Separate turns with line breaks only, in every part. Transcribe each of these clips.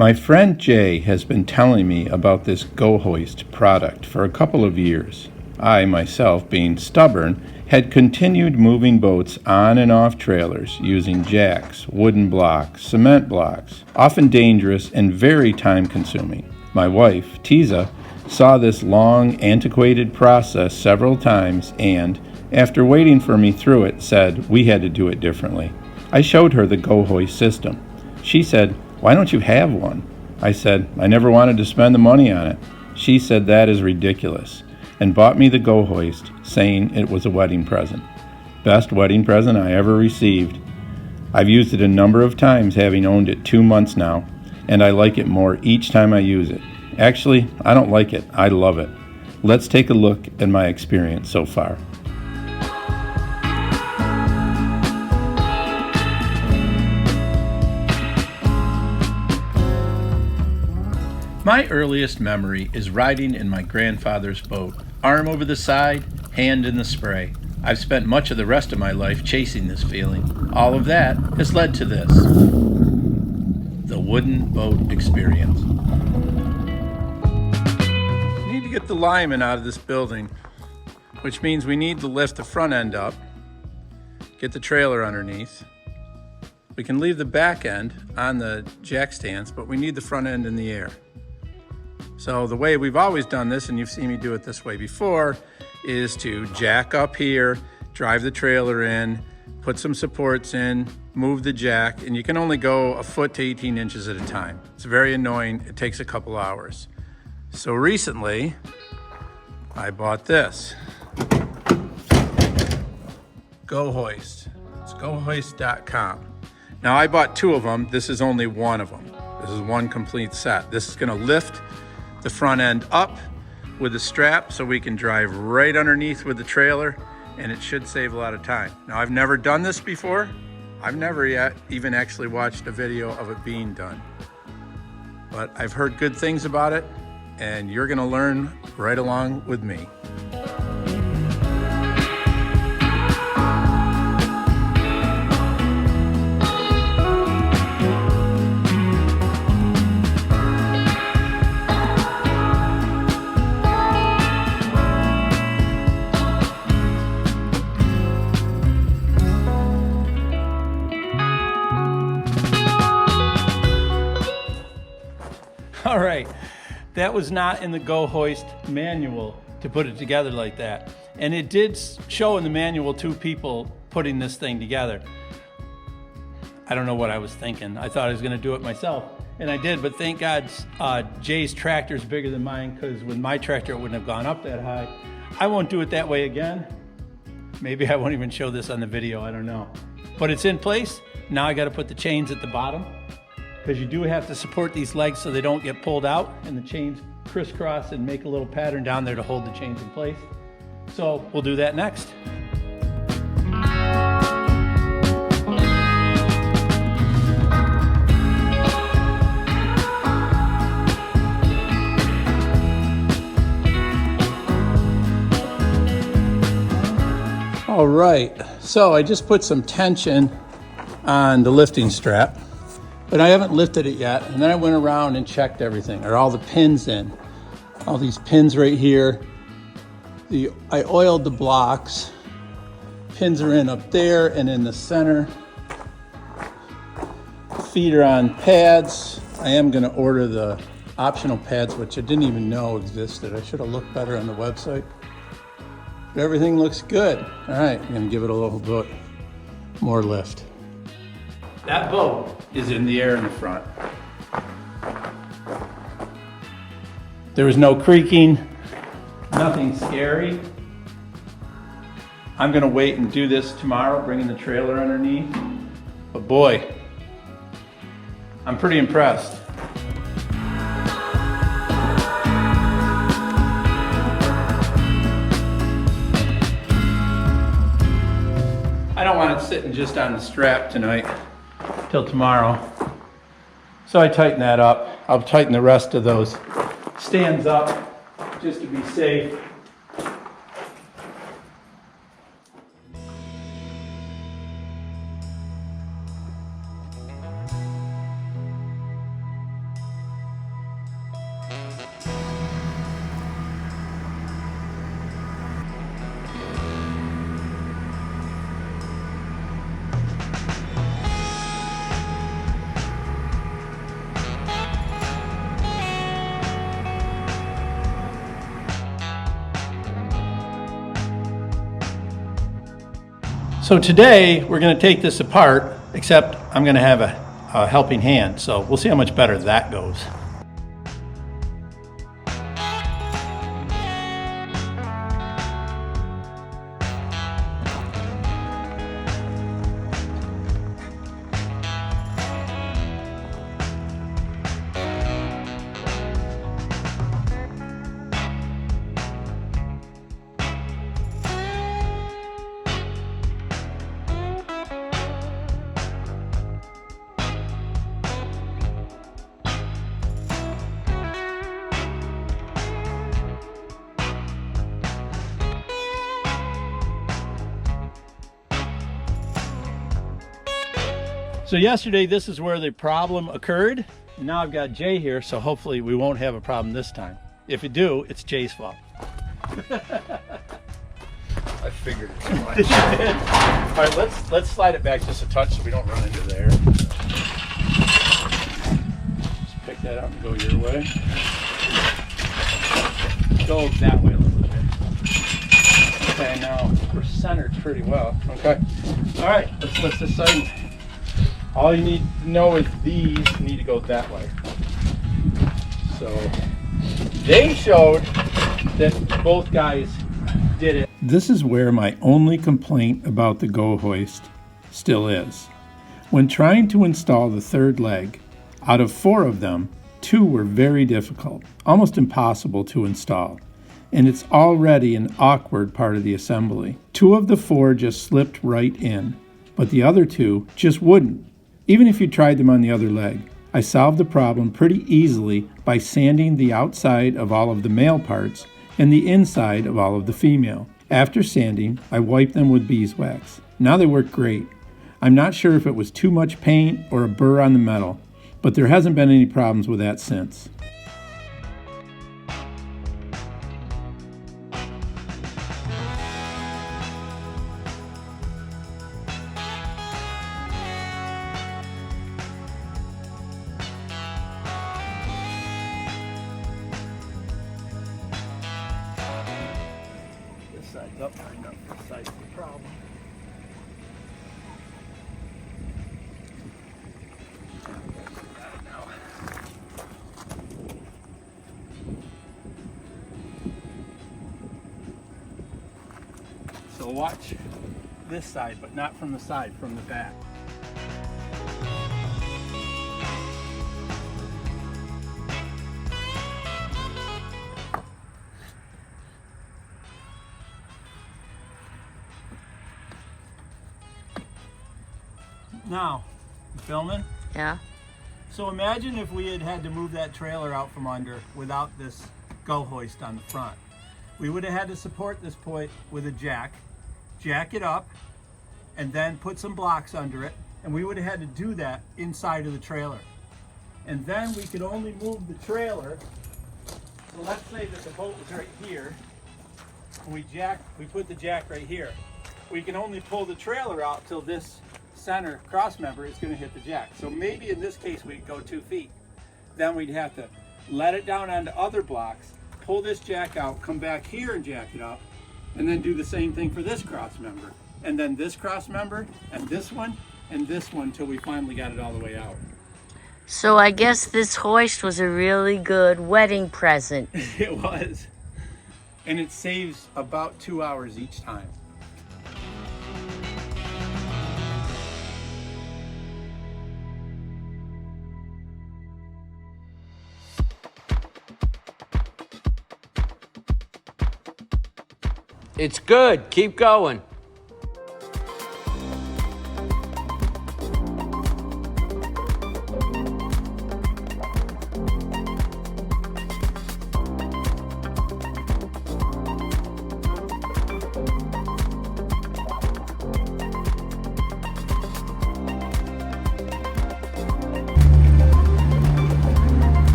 My friend Jay has been telling me about this GoHoist product for a couple of years. I, myself, being stubborn, had continued moving boats on and off trailers using jacks, wooden blocks, cement blocks, often dangerous and very time-consuming. My wife, Tiza, saw this long, antiquated process several times and, after waiting for me through it, said we had to do it differently. I showed her the GoHoist system. She said, "Why don't you have one?" I said, "I never wanted to spend the money on it." She said that is ridiculous and bought me the GoHoist, saying it was a wedding present. Best wedding present I ever received. I've used it a number of times, having owned it 2 months now, and I like it more each time I use it. Actually, I don't like it. I love it. Let's take a look at my experience so far. My earliest memory is riding in my grandfather's boat, arm over the side, hand in the spray. I've spent much of the rest of my life chasing this feeling. All of that has led to this, the wooden boat experience. We need to get the linemen out of this building, which means we need to lift the front end up, get the trailer underneath. We can leave the back end on the jack stands, but we need the front end in the air. So the way we've always done this, and you've seen me do it this way before, is to jack up here, drive the trailer in, put some supports in, move the jack, and you can only go a foot to 18 inches at a time. It's very annoying. It takes a couple hours. So recently, I bought this. GoHoist. It's GoHoist.com. Now I bought 2 of them. This is only one of them. This is one complete set. This is gonna lift the front end up with a strap so we can drive right underneath with the trailer, and it should save a lot of time. Now, I've never done this before. I've never yet even actually watched a video of it being done, but I've heard good things about it, and you're gonna learn right along with me. All right, that was not in the GoHoist manual to put it together like that. And it did show in the manual 2 people putting this thing together. I don't know what I was thinking. I thought I was gonna do it myself, and I did, but thank God Jay's tractor is bigger than mine, because with my tractor it wouldn't have gone up that high. I won't do it that way again. Maybe I won't even show this on the video, I don't know. But it's in place. Now I gotta put the chains at the bottom, because you do have to support these legs so they don't get pulled out, and the chains crisscross and make a little pattern down there to hold the chains in place. So we'll do that next. All right, so I just put some tension on the lifting strap, but I haven't lifted it yet. And then I went around and checked everything. Are all the pins in? All these pins right here. I oiled the blocks. Pins are in up there and in the center. Feet are on pads. I am gonna order the optional pads, which I didn't even know existed. I should have looked better on the website. But everything looks good. All right, I'm gonna give it a little bit more lift. That boat is in the air in the front. There was no creaking, nothing scary. I'm gonna wait and do this tomorrow, bringing the trailer underneath. But boy, I'm pretty impressed. I don't want it sitting just on the strap tonight till tomorrow. So I tighten that up. I'll tighten the rest of those stands up just to be safe.
So today we're going to take this apart, except I'm going to have a helping hand. So we'll see how much better that goes. So yesterday, this is where the problem occurred. And now I've got Jay here, so hopefully we won't have a problem this time. If we do, it's Jay's fault.
I figured it was.
All right, let's slide it back just a touch so we don't run into there. Just pick that up and go your way. Go that way a little bit. Okay, now we're centered pretty well. Okay. All right, let's lift this side. All you need to know is these need to go that way. So they showed that both guys did it. This is where my only complaint about the GoHoist still is. When trying to install the third leg, out of 4 of them, 2 were very difficult, almost impossible to install. And it's already an awkward part of the assembly. 2 of the 4 just slipped right in, but the other 2 just wouldn't. Even if you tried them on the other leg. I solved the problem pretty easily by sanding the outside of all of the male parts and the inside of all of the female. After sanding, I wiped them with beeswax. Now they work great. I'm not sure if it was too much paint or a burr on the metal, but there hasn't been any problems with that since. Side's up high enough for the size of the problem. Got it now. So watch this side, but not from the side, from the back. Now, you filming?
Yeah.
So imagine if we had to move that trailer out from under without this GoHoist on the front. We would have had to support this point with a jack it up, and then put some blocks under it, and we would have had to do that inside of the trailer. And then we could only move the trailer. So let's say that the boat was right here, and we put the jack right here. We can only pull the trailer out till this center cross member is going to hit the jack. So maybe in this case we'd go 2 feet. Then we'd have to let it down onto other blocks, pull this jack out, come back here and jack it up, and then do the same thing for this cross member. And then this cross member, and this one, till we finally got it all the way out.
So I guess this hoist was a really good wedding present.
It was. And it saves about 2 hours each time.
It's good. Keep going.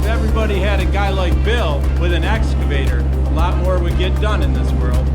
Everybody had a guy like Bill with an excavator, a lot more would get done in this world.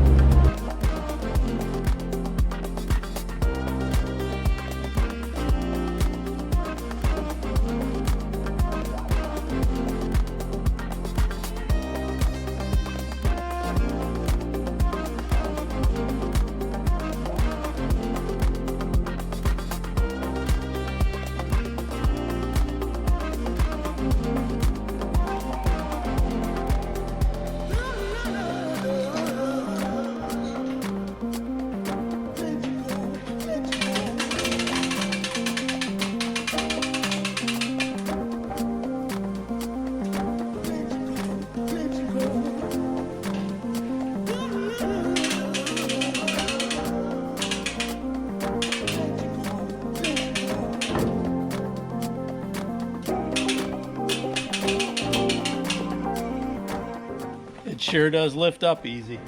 It sure does lift up easy.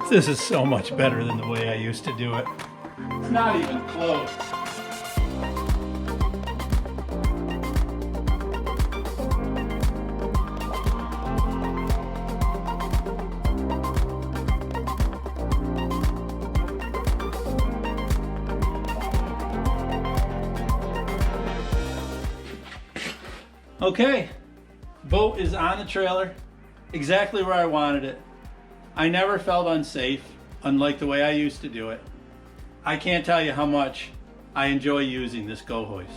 This is so much better than the way I used to do it. It's not even close. Okay, boat is on the trailer, exactly where I wanted it. I never felt unsafe, unlike the way I used to do it. I can't tell you how much I enjoy using this GoHoist.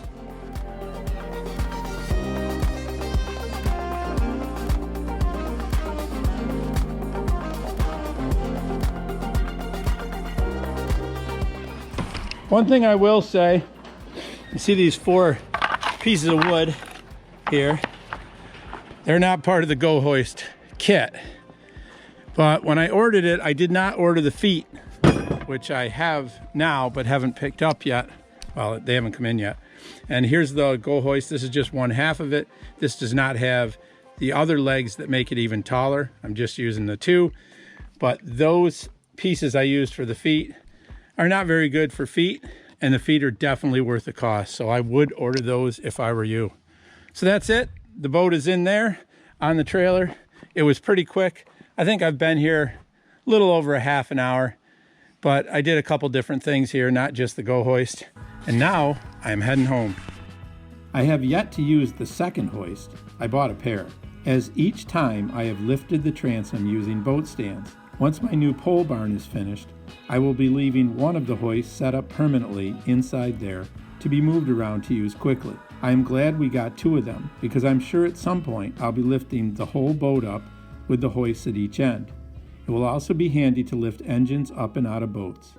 One thing I will say, you see these 4 pieces of wood here, they're not part of the GoHoist kit. But when I ordered it, I did not order the feet, which I have now, but haven't picked up yet. Well, they haven't come in yet. And here's the GoHoist. This is just one half of it. This does not have the other legs that make it even taller. I'm just using the 2. But those pieces I used for the feet are not very good for feet, and the feet are definitely worth the cost. So I would order those if I were you. So that's it. The boat is in there on the trailer. It was pretty quick. I think I've been here a little over a half an hour, but I did a couple different things here, not just the GoHoist. And now I'm heading home. I have yet to use the second hoist. I bought a pair, as each time I have lifted the transom using boat stands. Once my new pole barn is finished, I will be leaving one of the hoists set up permanently inside there to be moved around to use quickly. I am glad we got 2 of them, because I'm sure at some point I'll be lifting the whole boat up with the hoists at each end. It will also be handy to lift engines up and out of boats.